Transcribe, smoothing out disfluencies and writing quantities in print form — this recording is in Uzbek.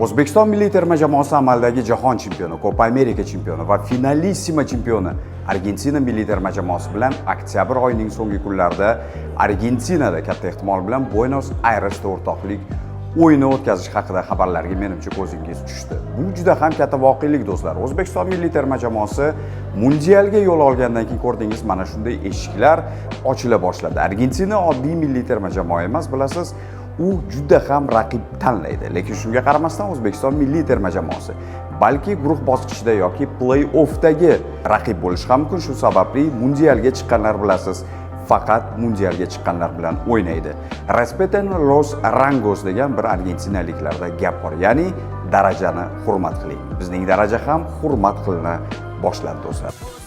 O'zbekiston milliy terma jamoasi amaldagi jahon chempioni, Copa Amerika chempioni va finalissima chempioni Argentina milliy terma jamoasi bilan oktyabr oyining so'nggi kunlarida Argentinada katta ehtimol bilan Buenos Airesda o'rtoqlik o'yini o'tkazish haqida xabarlarga menimcha ko'zingiz tushdi. Bu juda ham katta voqelik do'stlar. O'zbekiston milliy terma jamoasi mundialga yo'l olgandan keyin ko'rdingiz, mana shunday eshiklar ochila boshladi. Argentina oddiy milliy terma jamoa emas, bilasiz. U juda ham raqib tanlaydi. Lekin shunga qaramasdan O'zbekiston milliy terma jamoasi balki guruh bosqichida yoki play-offdagi raqib bo'lishi ham mumkin. Shu sababli mundialga chiqqanlar bilasiz, faqat mundialga chiqqanlar bilan o'ynaydi. Respeten los rangos degan bir argentinaliklarda gap bor. Ya'ni darajani hurmat qiling. Bizning daraja ham hurmat qilina boshladi do'stlar.